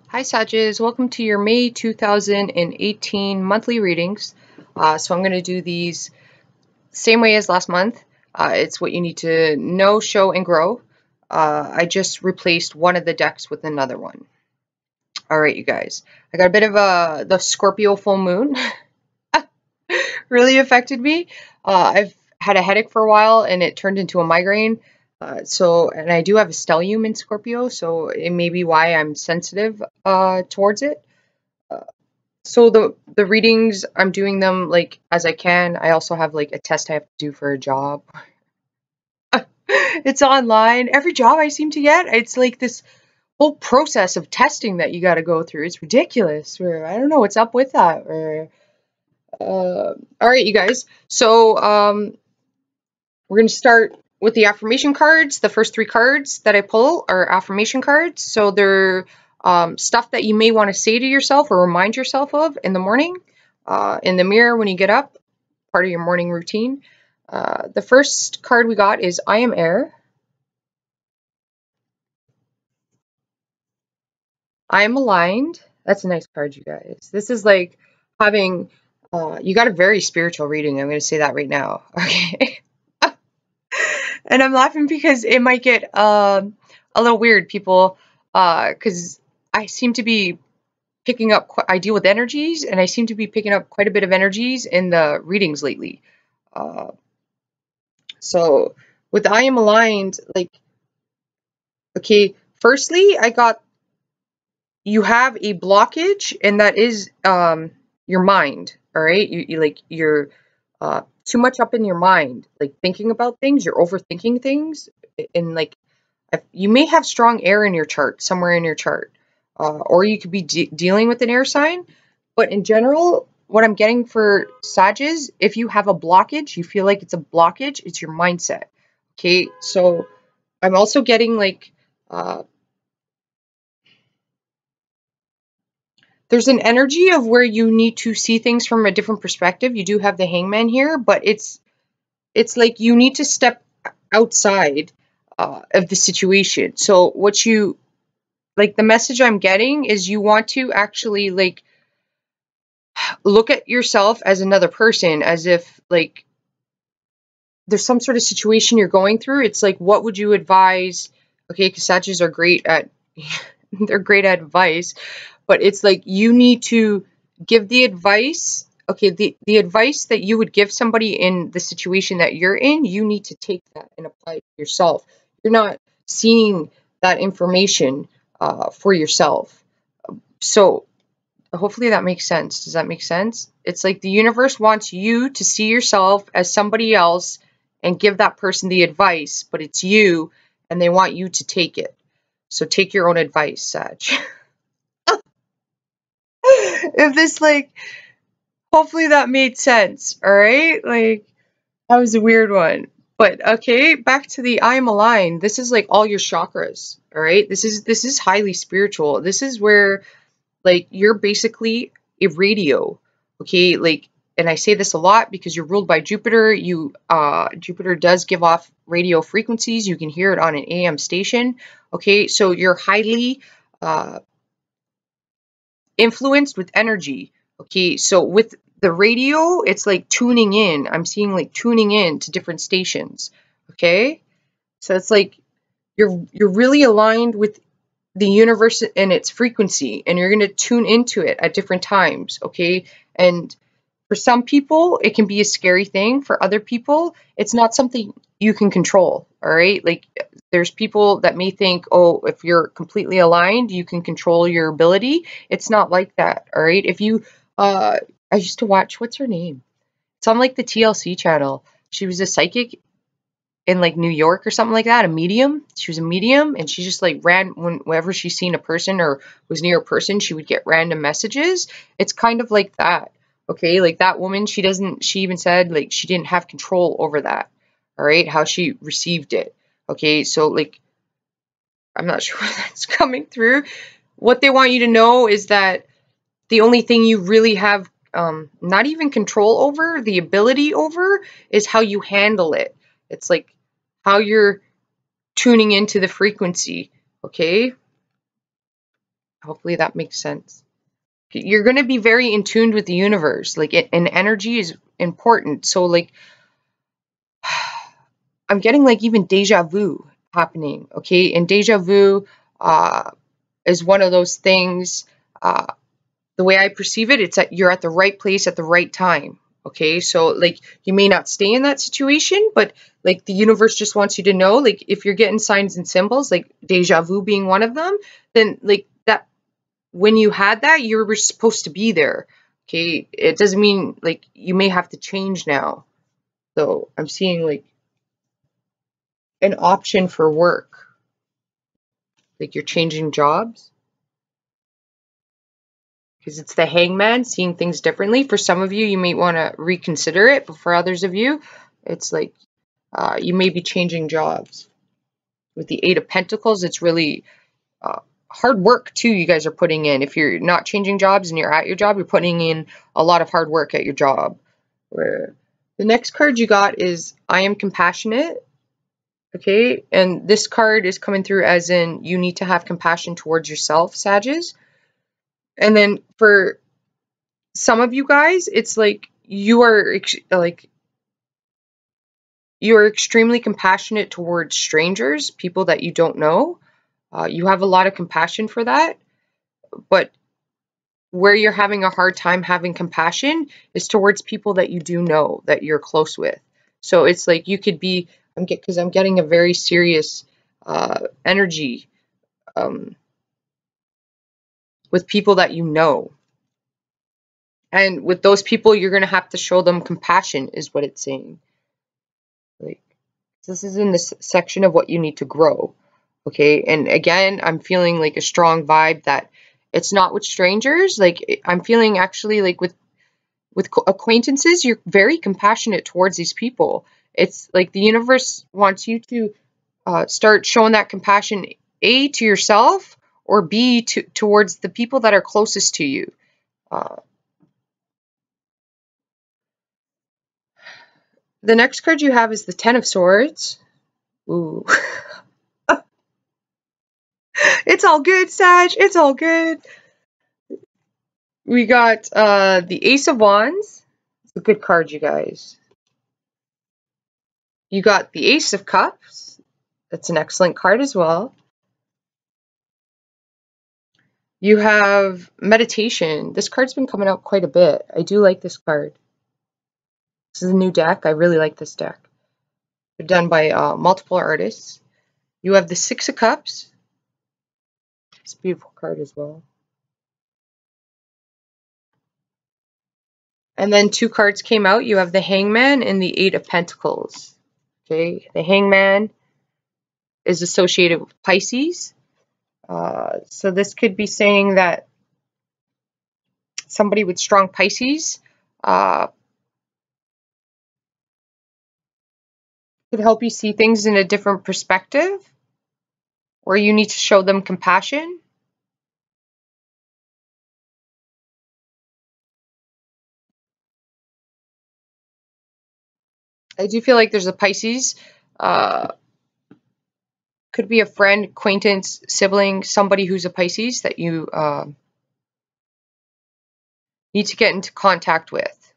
Hi Sages, welcome to your May 2018 monthly readings. So I'm going to do these same way as last month. It's what you need to know, show, and grow. I just replaced one of the decks with another one. All right, you guys. I got a bit of the Scorpio full moon. Really affected me. I've had a headache for a while and it turned into a migraine. And I do have a stellium in Scorpio, so it may be why I'm sensitive towards it. So the readings, I'm doing them like as I can. I also have like a test I have to do for a job. It's online. Every job I seem to get, it's like this whole process of testing that you got to go through. It's ridiculous. Or I don't know what's up with that. All right, you guys. So we're going to start with the affirmation cards. The first three cards that I pull are affirmation cards. So they're stuff that you may want to say to yourself or remind yourself of in the morning, in the mirror when you get up, part of your morning routine. The first card we got is I am air. I am aligned. That's a nice card, you guys. This is like having, you got a very spiritual reading. I'm going to say that right now. Okay. And I'm laughing because it might get a little weird, people, because I seem to be picking up, I deal with energies, and I seem to be picking up quite a bit of energies in the readings lately. So with I am aligned, like, okay, firstly, I got, you have a blockage, and that is your mind, all right? You're too much up in your mind, like thinking about things, you're overthinking things, and like, you may have strong air in your chart, somewhere in your chart, or you could be dealing with an air sign. But in general, what I'm getting for Sages, if you have a blockage, you feel like it's a blockage, it's your mindset. Okay, so I'm also getting like, there's an energy of where you need to see things from a different perspective. You do have the Hangman here, but it's like you need to step outside of the situation. So what you, like, the message I'm getting is you want to actually like look at yourself as another person, as if like there's some sort of situation you're going through. It's like, what would you advise? Okay, because Sages are great at they're great at advice, but it's like you need to give the advice. Okay, the advice that you would give somebody in the situation that you're in, you need to take that and apply it to yourself. You're not seeing that information for yourself. So hopefully that makes sense. Does that make sense? It's like the universe wants you to see yourself as somebody else and give that person the advice, but it's you, and they want you to take it. So take your own advice, Sag. If this, like, hopefully that made sense, all right? Like, that was a weird one. But okay, back to the I am aligned. This is like all your chakras, all right? This is highly spiritual. This is where, like, you're basically a radio, okay? Like, and I say this a lot because you're ruled by Jupiter. Jupiter does give off radio frequencies. You can hear it on an AM station, okay? So you're highly influenced with energy, okay? So with the radio, it's like tuning in. I'm seeing like tuning in to different stations, okay? So it's like you're really aligned with the universe and its frequency, and you're going to tune into it at different times, okay? And for some people, it can be a scary thing. For other people, it's not something you can control, all right? Like, there's people that may think, oh, if you're completely aligned, you can control your ability. It's not like that, all right? If you, I used to watch, what's her name? It's on like the TLC channel. She was a psychic in like New York or something like that, a medium. She was a medium, and she just like whenever she's seen a person or was near a person, she would get random messages. It's kind of like that, okay? Like that woman, she even said like she didn't have control over that, all right? How she received it, okay? So like, I'm not sure where that's coming through. What they want you to know is that the only thing you really have not even control over, the ability over, is how you handle it. It's like how you're tuning into the frequency, okay? Hopefully that makes sense. You're going to be very in tune with the universe, like and energy is important. So like I'm getting like even deja vu happening, okay? And deja vu is one of those things. The way I perceive it, it's that you're at the right place at the right time. Okay, so like you may not stay in that situation, but like the universe just wants you to know, like if you're getting signs and symbols, like deja vu being one of them, then like that when you had that, you were supposed to be there. Okay, it doesn't mean like you may have to change now. So I'm seeing like an option for work, like you're changing jobs. Because it's the hangman, seeing things differently. For some of you, you may want to reconsider it, but for others of you, it's like you may be changing jobs. With the Eight of Pentacles, it's really hard work, too, you guys are putting in. If you're not changing jobs and you're at your job, you're putting in a lot of hard work at your job. Where the next card you got is I am compassionate. Okay, and this card is coming through as in you need to have compassion towards yourself, Sagittarius. And then for some of you guys, it's like you are extremely compassionate towards strangers, people that you don't know. You have a lot of compassion for that, but where you're having a hard time having compassion is towards people that you do know, that you're close with. So it's like you could be, because I'm getting a very serious energy with people that you know. And with those people, you're going to have to show them compassion, is what it's saying. Like, this is in this section of what you need to grow. Okay. And again, I'm feeling like a strong vibe that it's not with strangers. Like, I'm feeling actually like with acquaintances, you're very compassionate towards these people. It's like the universe wants you to start showing that compassion, A, to yourself, or B, towards the people that are closest to you. The next card you have is the Ten of Swords. Ooh. It's all good, Sag. It's all good. We got the Ace of Wands. It's a good card, you guys. You got the Ace of Cups. That's an excellent card as well. You have Meditation. This card's been coming out quite a bit. I do like this card. This is a new deck. I really like this deck. They're done by multiple artists. You have the Six of Cups. It's a beautiful card as well. And then two cards came out. You have the Hangman and the Eight of Pentacles. Okay, the Hangman is associated with Pisces. So this could be saying that somebody with strong Pisces could help you see things in a different perspective, or you need to show them compassion. I do feel like there's a Pisces. Could be a friend, acquaintance, sibling, somebody who's a Pisces that you need to get into contact with.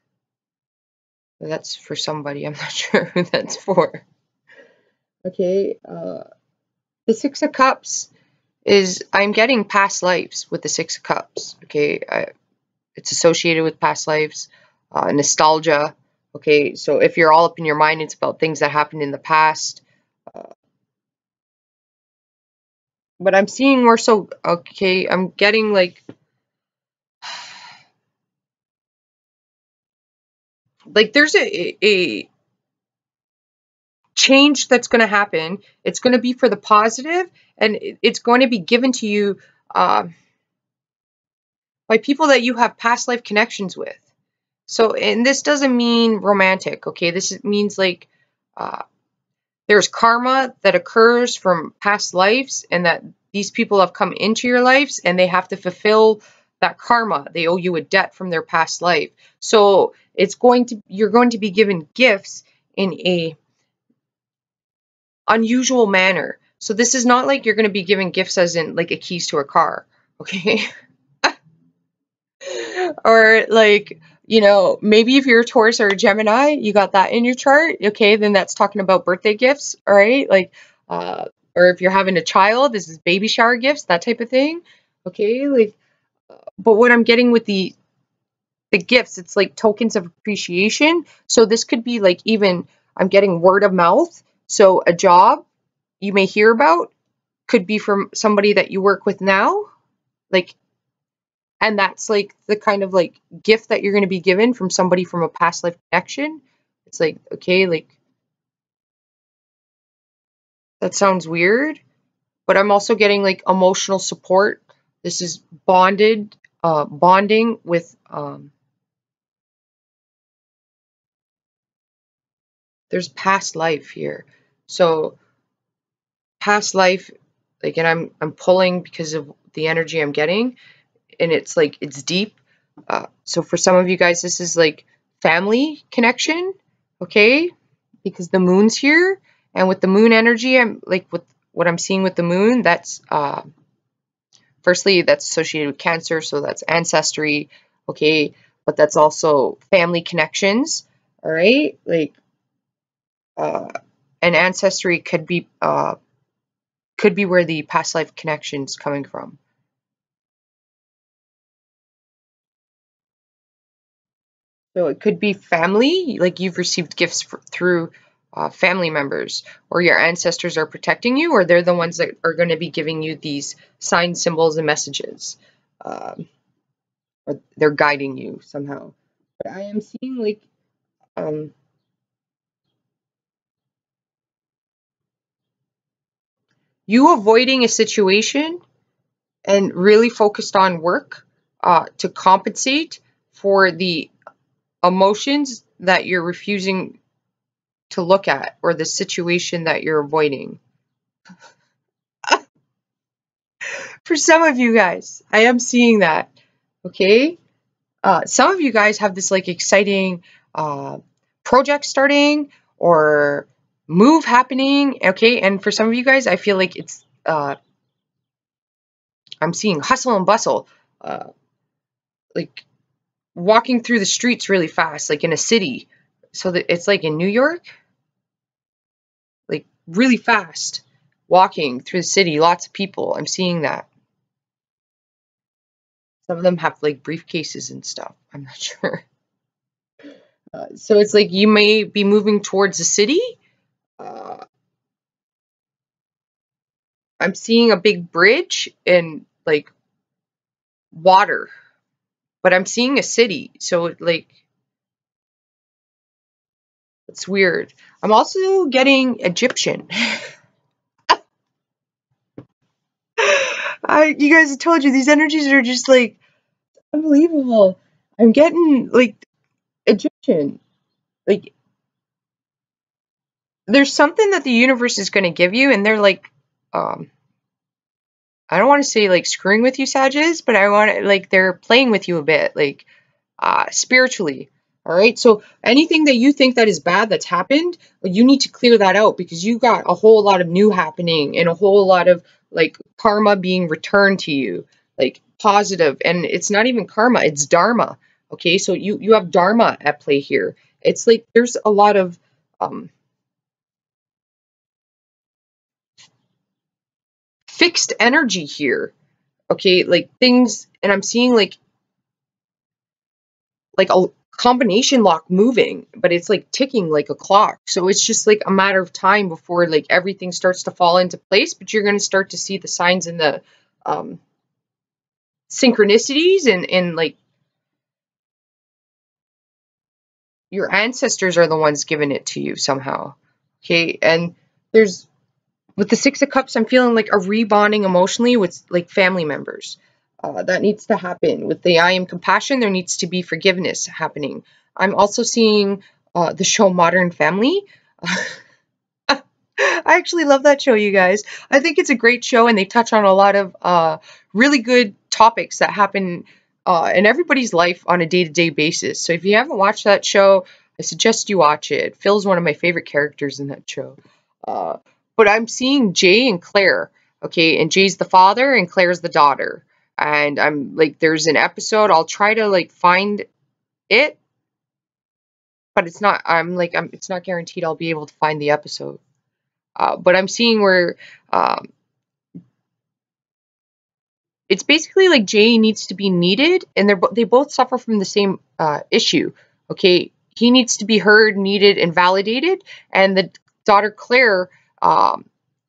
That's for somebody. I'm not sure who that's for. Okay. The Six of Cups is, I'm getting past lives with the Six of Cups. Okay. It's associated with past lives, nostalgia. Okay. So if you're all up in your mind, it's about things that happened in the past. But I'm seeing more so, okay, I'm getting like there's a change that's going to happen. It's going to be for the positive, and it's going to be given to you by people that you have past life connections with. So, and this doesn't mean romantic, okay? This means like there's karma that occurs from past lives, and that these people have come into your lives and they have to fulfill that karma. They owe you a debt from their past life. So you're going to be given gifts in a unusual manner. So this is not like you're going to be given gifts as in like a keys to a car. okay? Or like, you know, maybe if you're a Taurus or a Gemini, you got that in your chart, okay, then that's talking about birthday gifts, all right? Like, or if you're having a child, this is baby shower gifts, that type of thing, okay? Like, but what I'm getting with the gifts, it's like tokens of appreciation. So this could be like even I'm getting word of mouth. So a job you may hear about could be from somebody that you work with now, like, and that's like the kind of like gift that you're going to be given from somebody from a past life connection. It's like, okay, like that sounds weird, but I'm also getting like emotional support. This is bonding with there's past life here. So past life, like, and I'm pulling because of the energy I'm getting, and it's like it's deep. So for some of you guys, this is like family connection, okay? Because the moon's here, and with the moon energy, I'm like with what I'm seeing with the moon, that's firstly that's associated with Cancer, so that's ancestry, okay? But that's also family connections, all right? Like, and ancestry could be where the past life connection's coming from. So it could be family, like you've received gifts through family members, or your ancestors are protecting you, or they're the ones that are going to be giving you these signs, symbols, and messages, or they're guiding you somehow. But I am seeing like um, you avoiding a situation and really focused on work to compensate for the emotions that you're refusing to look at, or the situation that you're avoiding. For some of you guys, I am seeing that, okay? Some of you guys have this like exciting project starting or move happening, okay? And for some of you guys, I feel like it's, I'm seeing hustle and bustle, like walking through the streets really fast, like in a city. So that it's like in New York, like really fast, walking through the city, lots of people. I'm seeing that. Some of them have like briefcases and stuff. I'm not sure. So it's like you may be moving towards the city. Uh, I'm seeing a big bridge and like water, but I'm seeing a city. So like it's weird. I'm also getting Egyptian. You guys, I told you these energies are just like unbelievable. I'm getting like Egyptian. Like there's something that the universe is going to give you, and they're like, I don't want to say like screwing with you, Sages, but I want to like they're playing with you a bit, like spiritually. All right. So anything that you think that is bad that's happened, you need to clear that out because you got a whole lot of new happening and a whole lot of like karma being returned to you, like positive. And it's not even karma, it's dharma. Okay. So you have dharma at play here. It's like there's a lot of fixed energy here. Okay. Like things, and I'm seeing like a combination lock moving, but it's like ticking like a clock. So it's just like a matter of time before like everything starts to fall into place, but you're going to start to see the signs and the synchronicities and like your ancestors are the ones giving it to you somehow. Okay. And there's with the Six of Cups, I'm feeling like a rebonding emotionally with like family members. That needs to happen. With the I am compassion, there needs to be forgiveness happening. I'm also seeing the show Modern Family. I actually love that show, you guys. I think it's a great show, and they touch on a lot of really good topics that happen in everybody's life on a day-to-day basis. So if you haven't watched that show, I suggest you watch it. Phil's one of my favorite characters in that show. But I'm seeing Jay and Claire, okay? And Jay's the father and Claire's the daughter. And I'm like, there's an episode, I'll try to like find it, but it's not, it's not guaranteed I'll be able to find the episode. But I'm seeing where um, it's basically like Jay needs to be needed, and they both suffer from the same issue. Okay, he needs to be heard, needed, and validated, and the daughter Claire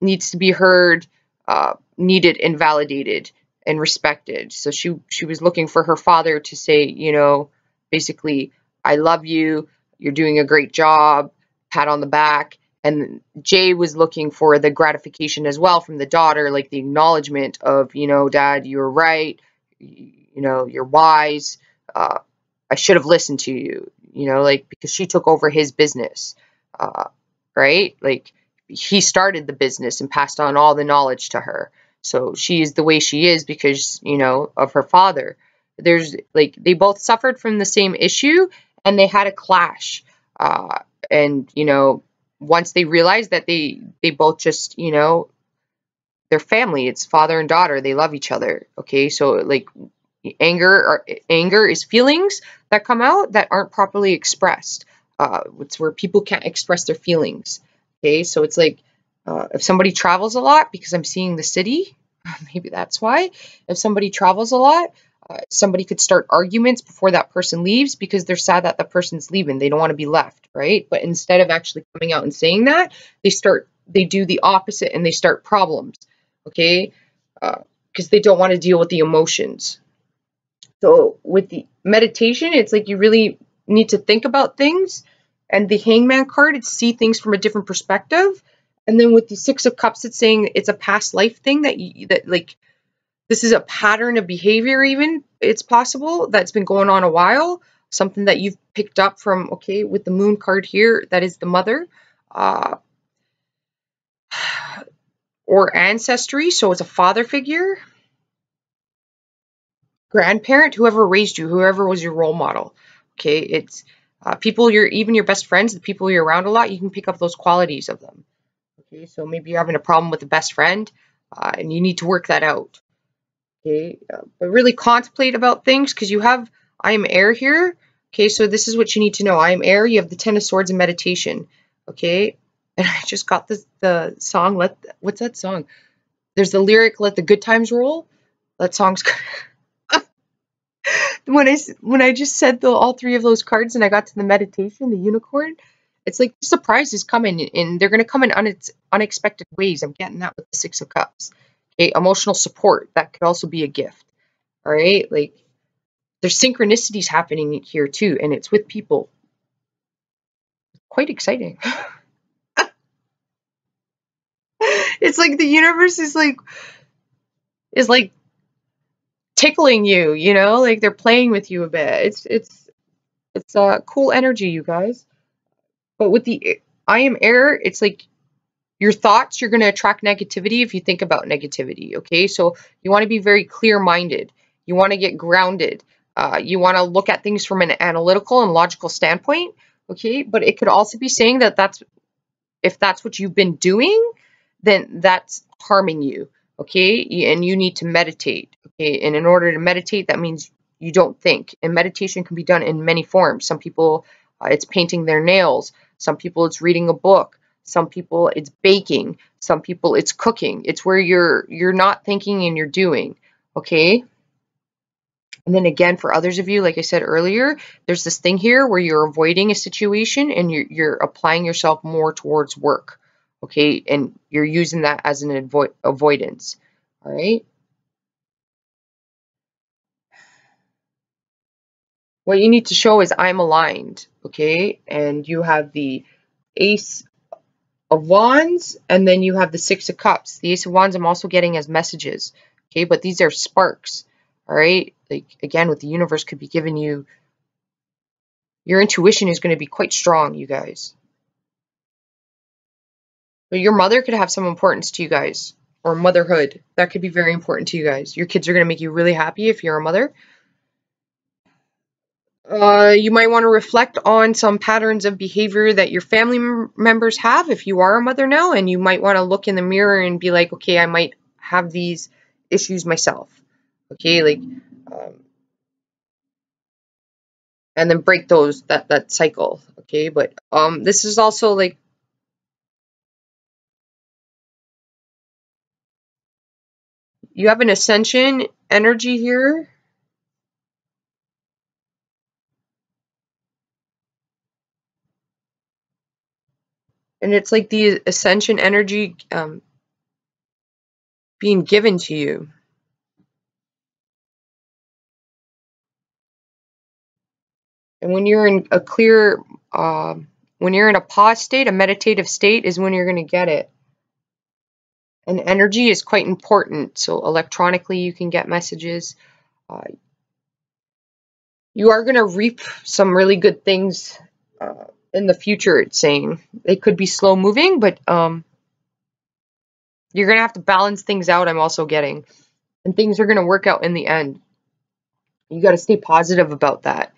needs to be heard, needed, and validated and respected. So she was looking for her father to say, you know, basically, I love you, you're doing a great job, pat on the back. And Jay was looking for the gratification as well from the daughter, like the acknowledgement of, you know, Dad, you're right, you know, you're wise, I should have listened to you, you know, like, because she took over his business, right? Like, he started the business and passed on all the knowledge to her. So she is the way she is because, you know, of her father. There's like, they both suffered from the same issue and they had a clash. And, you know, once they realized that they both just, you know, they're family, it's father and daughter, they love each other. Okay, so like anger is feelings that come out that aren't properly expressed. It's where people can't express their feelings. Okay, so it's like if somebody travels a lot, because I'm seeing the city, maybe that's why. If somebody travels a lot, somebody could start arguments before that person leaves because they're sad that the person's leaving. They don't want to be left, right? But instead of actually coming out and saying that, they do the opposite and they start problems, okay? Because they don't want to deal with the emotions. So with the meditation, it's like you really need to think about things. And the Hangman card, it's see things from a different perspective. And then with the Six of Cups, it's saying it's a past life thing that like, this is a pattern of behavior even, it's possible, that's been going on a while. Something that you've picked up from, okay, with the Moon card here, that is the mother. Or ancestry, so it's a father figure. Grandparent, whoever raised you, whoever was your role model. Okay, it's people, even your best friends, the people you're around a lot, you can pick up those qualities of them. Okay, so maybe you're having a problem with a best friend and you need to work that out. Okay, but really contemplate about things because you have I am air here. Okay, so this is what you need to know. I am air. You have the Ten of Swords and meditation. Okay, and I just got the song. What's that song? There's the lyric, "Let the good times roll." That song's when I just said all three of those cards and I got to the meditation, the unicorn. It's like the surprise is coming, and they're going to come in unexpected ways. I'm getting that with the Six of Cups. Okay, emotional support, that could also be a gift. All right, like there's synchronicities happening here too, and it's with people. Quite exciting. It's like the universe is like tickling you, you know, like they're playing with you a bit. It's cool energy, you guys. But with the I am air, it's like your thoughts, you're going to attract negativity if you think about negativity, okay? So you want to be very clear-minded. You want to get grounded. You want to look at things from an analytical and logical standpoint, okay? But it could also be saying that if that's what you've been doing, then that's harming you, okay? And you need to meditate, okay? And in order to meditate, that means you don't think. And meditation can be done in many forms. Some people, it's painting their nails. Some people, it's reading a book. Some people, it's baking. Some people, it's cooking. It's where you're not thinking and you're doing, okay? And then again, for others of you, like I said earlier, there's this thing here where you're avoiding a situation and you're applying yourself more towards work, okay? And you're using that as an avoidance, all right? What you need to show is I'm aligned, okay? And you have the Ace of Wands, and then you have the Six of Cups. The Ace of Wands I'm also getting as messages, okay? But these are sparks, all right? Like, again, with the universe could be giving you, your intuition is going to be quite strong, you guys. But your mother could have some importance to you guys, or motherhood. That could be very important to you guys. Your kids are going to make you really happy if you're a mother. You might want to reflect on some patterns of behavior that your family members have if you are a mother now, and you might want to look in the mirror and be like, okay, I might have these issues myself. Okay, like, and then break that cycle. Okay, but this is also like, you have an ascension energy here. And it's like the ascension energy being given to you. And when you're in a clear, when you're in a pause state, a meditative state is when you're going to get it. And energy is quite important. So electronically, you can get messages. You are going to reap some really good things in the future, it's saying. They could be slow moving, but you're going to have to balance things out, I'm also getting. And things are going to work out in the end. You got to stay positive about that.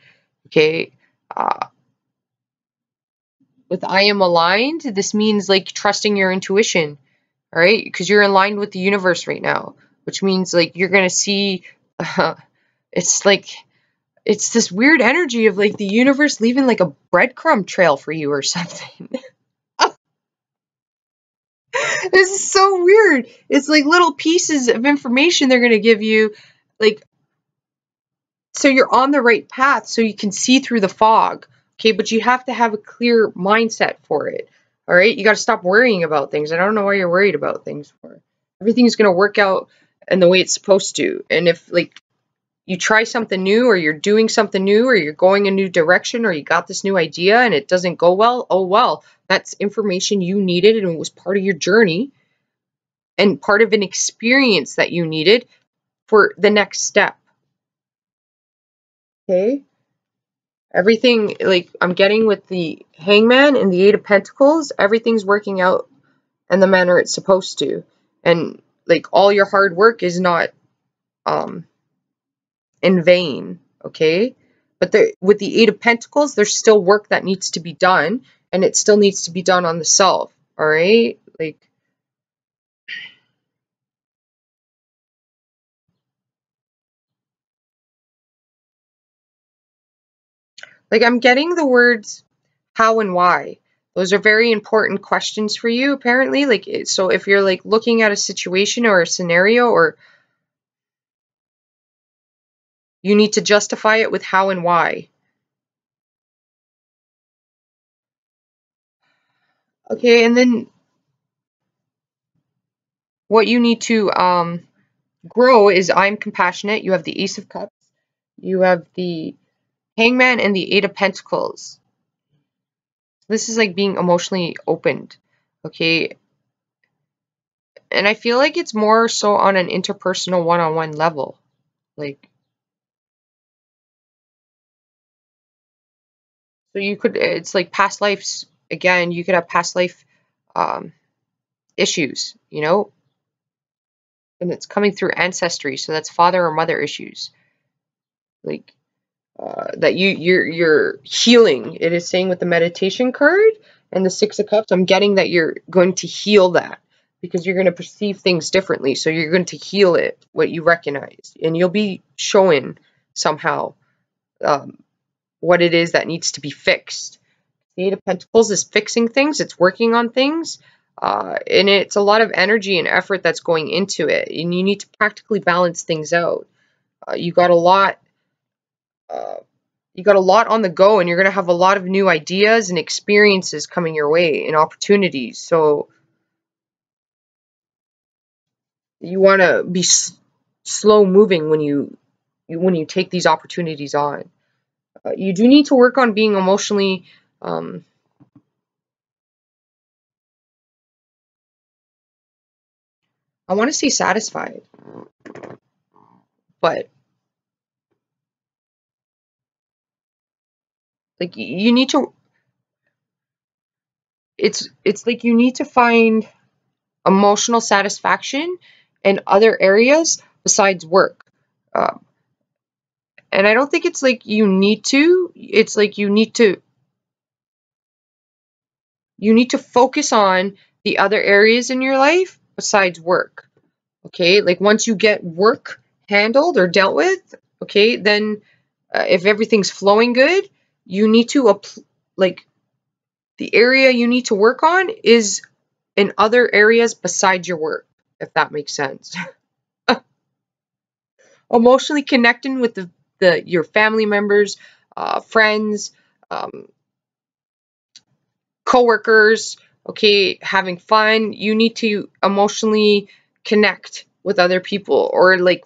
Okay? With I am aligned, this means like trusting your intuition. All right? Because you're aligned with the universe right now, which means like you're going to see, it's like, it's this weird energy of like the universe leaving like a breadcrumb trail for you or something. This is so weird. It's like little pieces of information they're going to give you, like, so you're on the right path so you can see through the fog. Okay, but you have to have a clear mindset for it. All right, you got to stop worrying about things. I don't know why you're worried about things for. Everything's going to work out in the way it's supposed to. And if like you try something new, or you're doing something new, or you're going a new direction, or you got this new idea and it doesn't go well, oh well, that's information you needed and it was part of your journey and part of an experience that you needed for the next step. Okay? Everything, like I'm getting with the Hangman and the Eight of Pentacles, everything's working out in the manner it's supposed to. And like all your hard work is not in vain, okay? But with the Eight of Pentacles, there's still work that needs to be done, and it still needs to be done on the self, all right? Like I'm getting the words how and why. Those are very important questions for you, apparently. Like, so if you're like looking at a situation or a scenario, or you need to justify it with how and why. Okay, and then what you need to grow is I'm compassionate. You have the Ace of Cups. You have the Hangman and the Eight of Pentacles. This is like being emotionally opened, okay? And I feel like it's more so on an interpersonal one-on-one level. Like, so you could, it's like past lives, again, you could have past life issues, you know? And it's coming through ancestry, so that's father or mother issues. Like, that you're healing. It is saying with the meditation card and the Six of Cups, I'm getting that you're going to heal that because you're going to perceive things differently. So you're going to heal it, what you recognize, and you'll be showing somehow what it is that needs to be fixed. The Eight of Pentacles is fixing things. It's working on things. And it's a lot of energy and effort that's going into it. And you need to practically balance things out. You got a lot on the go, and you're going to have a lot of new ideas and experiences coming your way and opportunities. So you want to be slow moving when you take these opportunities on. You do need to work on being emotionally I want to say satisfied, but like you need to, it's like you need to find emotional satisfaction in other areas besides work. And I don't think it's like you need to, it's like you need to focus on the other areas in your life besides work. Okay? Like once you get work handled or dealt with, okay, then if everything's flowing good, you need to like the area you need to work on is in other areas besides your work, if that makes sense. Emotionally connecting with your family members, friends, um, coworkers, okay, having fun. You need to emotionally connect with other people, or like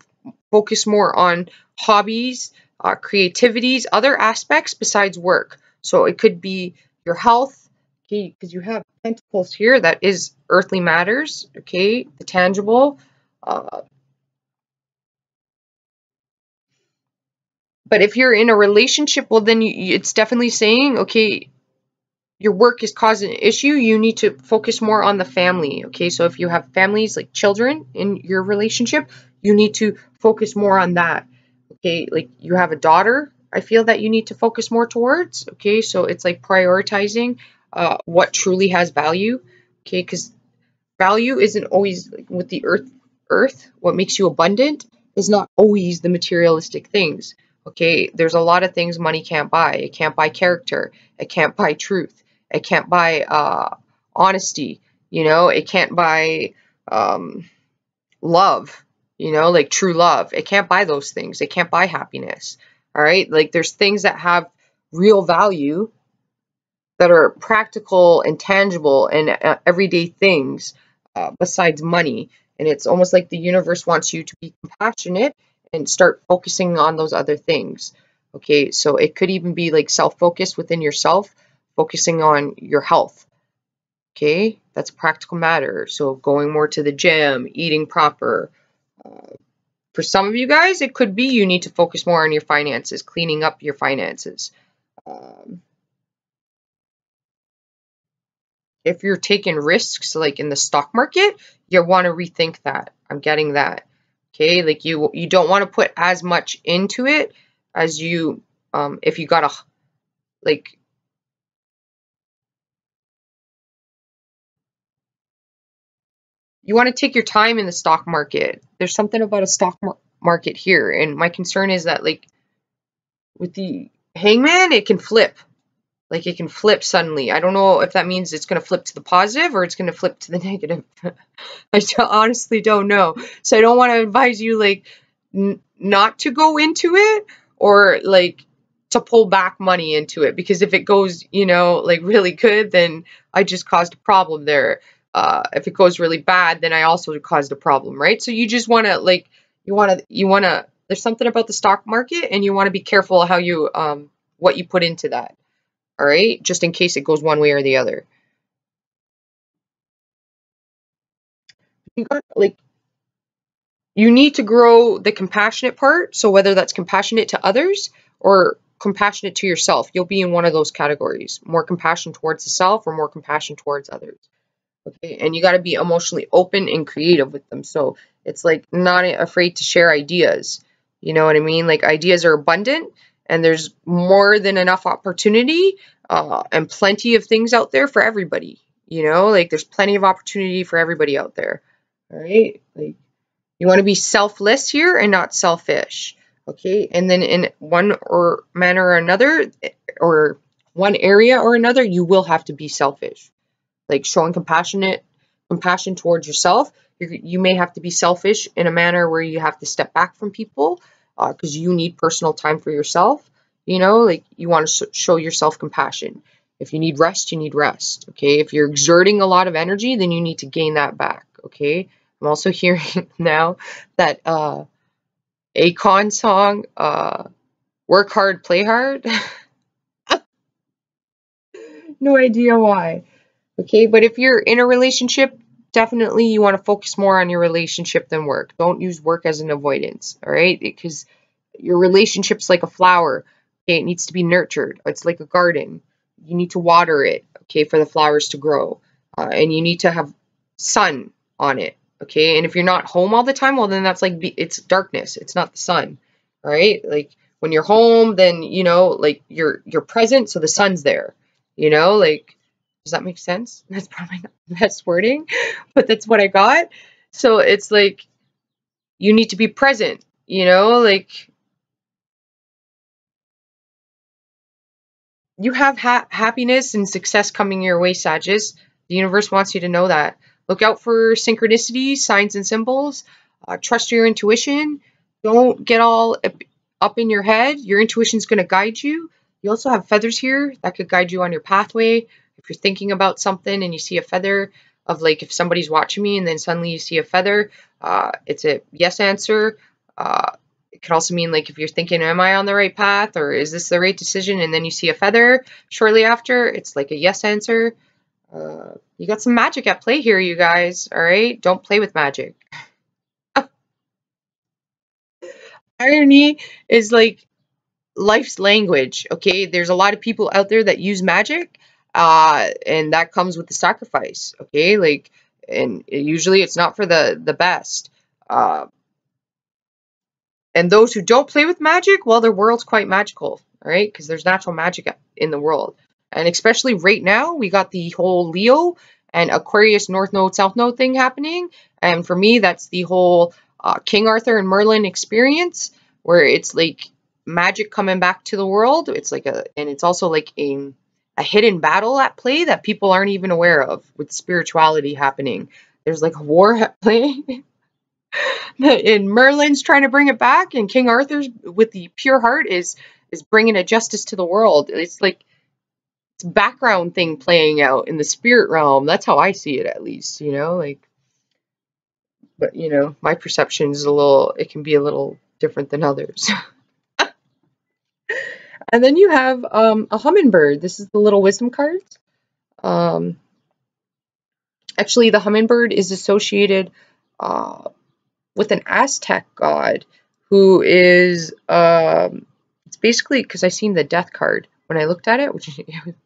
focus more on hobbies, creativities, other aspects besides work. So it could be your health, okay, because you have pentacles here, that is earthly matters, okay, the tangible. Uh, but if you're in a relationship, well, then it's definitely saying, okay, your work is causing an issue, you need to focus more on the family. Okay, so if you have families, like children in your relationship, you need to focus more on that. Okay, like you have a daughter, I feel that you need to focus more towards. Okay, so it's like prioritizing what truly has value. Okay, because value isn't always like, with the earth, what makes you abundant is not always the materialistic things. Okay, there's a lot of things money can't buy. It can't buy character, it can't buy truth, it can't buy honesty, it can't buy love, like true love. It can't buy those things. It can't buy happiness. All right, like there's things that have real value, that are practical and tangible and everyday things, besides money. And it's almost like the universe wants you to be compassionate and start focusing on those other things. Okay, so it could even be like self-focused within yourself, focusing on your health. Okay, that's a practical matter. So going more to the gym, eating proper. For some of you guys, it could be you need to focus more on your finances, cleaning up your finances. Um, if you're taking risks like in the stock market, you want to rethink that. I'm getting that. Okay, like you don't want to put as much into it as you if you got a like you want to take your time in the stock market. There's something about a stock market here, and my concern is that like with the hangman, it can flip. Like it can flip suddenly. I don't know if that means it's going to flip to the positive or it's going to flip to the negative. I honestly don't know. So I don't want to advise you like not to go into it, or like to pull back money into it, because if it goes, like really good, then I just caused a problem there. If it goes really bad, then I also caused a problem, right? So you just want to like you want to there's something about the stock market, and you want to be careful how you what you put into that. All right, just in case it goes one way or the other. You got like you need to grow the compassionate part. So whether that's compassionate to others or compassionate to yourself, you'll be in one of those categories. More compassion towards the self or more compassion towards others. Okay, and you got to be emotionally open and creative with them. So it's like not afraid to share ideas. You know what I mean? Like ideas are abundant, and there's more than enough opportunity, and plenty of things out there for everybody. Like there's plenty of opportunity for everybody out there. All right, like you want to be selfless here and not selfish. Okay, and then in one or manner or another, or one area or another, you will have to be selfish. Like showing compassion towards yourself. You may have to be selfish in a manner where you have to step back from people, because you need personal time for yourself. Like you want to show yourself compassion. If you need rest, you need rest. Okay, if you're exerting a lot of energy, then you need to gain that back. Okay, I'm also hearing now that Akon song, "Work Hard, Play Hard." No idea why. Okay, but if you're in a relationship, definitely you want to focus more on your relationship than work. Don't use work as an avoidance, all right? Because your relationship's like a flower. Okay, it needs to be nurtured. It's like a garden. You need to water it, okay, for the flowers to grow. And you need to have sun on it, okay? And if you're not home all the time, well, then that's like it's darkness. It's not the sun, all right? Like when you're home, then like you're present, so the sun's there. Like does that make sense? That's probably not the best wording, but that's what I got. So it's like you need to be present. You know, like, you have happiness and success coming your way, Sagittarius. The universe wants you to know that. Look out for synchronicities, signs, and symbols. Trust your intuition. Don't get all up in your head. Your intuition's going to guide you. You also have feathers here that could guide you on your pathway. If you're thinking about something and you see a feather, of like if somebody's watching me and then suddenly you see a feather, it's a yes answer. It could also mean like if you're thinking, am I on the right path, or is this the right decision? And then you see a feather shortly after, it's like a yes answer. You got some magic at play here, you guys. All right, don't play with magic. Irony is like life's language. Okay, there's a lot of people out there that use magic, and that comes with the sacrifice. Okay, like, and usually it's not for the best. Uh, And those who don't play with magic, well, their world's quite magical, all right? Because there's natural magic in the world. And especially right now, we got the whole Leo and Aquarius North Node, South Node thing happening. And for me, that's the whole King Arthur and Merlin experience, where it's like magic coming back to the world. It's like and it's also like a hidden battle at play that people aren't even aware of, with spirituality happening. There's like a war at play. And Merlin's trying to bring it back, and King Arthur's with the pure heart is bringing a justice to the world. It's like it's background thing playing out in the spirit realm. That's how I see it, at least, you know, like. But you know, my perception is it can be a little different than others. And then you have a hummingbird. This is the little wisdom cards. Um, Actually, the hummingbird is associated with an Aztec god who is it's basically, because I seen the death card when I looked at it, which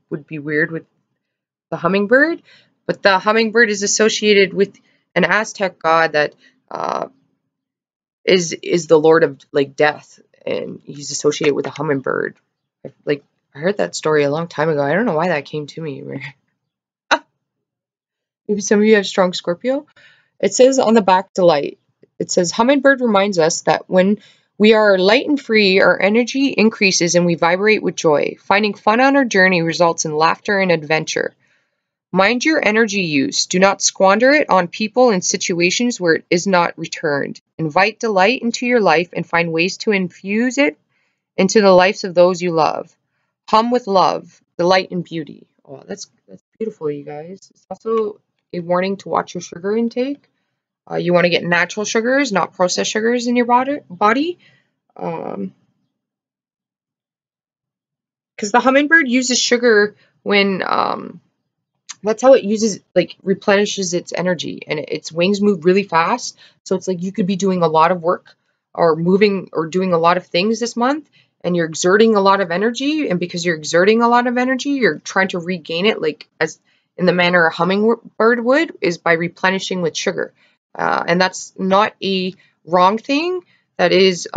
would be weird with the hummingbird, but the hummingbird is associated with an Aztec god that is the lord of like death, and he's associated with a hummingbird. Like, I heard that story a long time ago. I don't know why that came to me. Maybe some of you have strong Scorpio. It says on the back, delight. It says, hummingbird reminds us that when we are light and free, our energy increases and we vibrate with joy. Finding fun on our journey results in laughter and adventure. Mind your energy use. Do not squander it on people and situations where it is not returned. Invite delight into your life and find ways to infuse it into the lives of those you love. Hum with love, delight and beauty. Oh, that's beautiful, you guys. It's also a warning to watch your sugar intake. You want to get natural sugars, not processed sugars in your body. Because the hummingbird uses sugar when that's how it uses, like, replenishes its energy, and its wings move really fast. So it's like you could be doing a lot of work or moving or doing a lot of things this month, and you're exerting a lot of energy, and because you're exerting a lot of energy, you're trying to regain it, like as in the manner a hummingbird would, is by replenishing with sugar. And that's not a wrong thing. That is,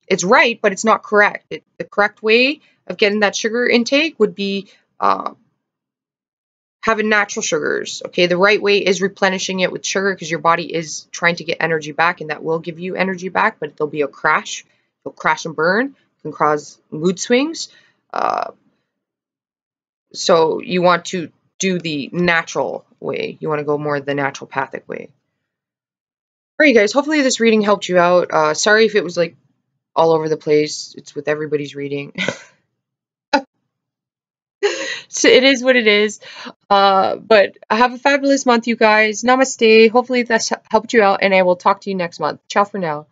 it's right, but it's not correct. The correct way of getting that sugar intake would be having natural sugars. Okay, the right way is replenishing it with sugar, because your body is trying to get energy back, and that will give you energy back, but there'll be a crash. You'll crash and burn. It can cause mood swings. So you want to do the natural way. You want to go more the naturopathic way. Alright, guys, hopefully this reading helped you out. Sorry if it was like all over the place. It's with everybody's reading. So it is what it is. But have a fabulous month, you guys. Namaste. Hopefully this helped you out, and I will talk to you next month. Ciao for now.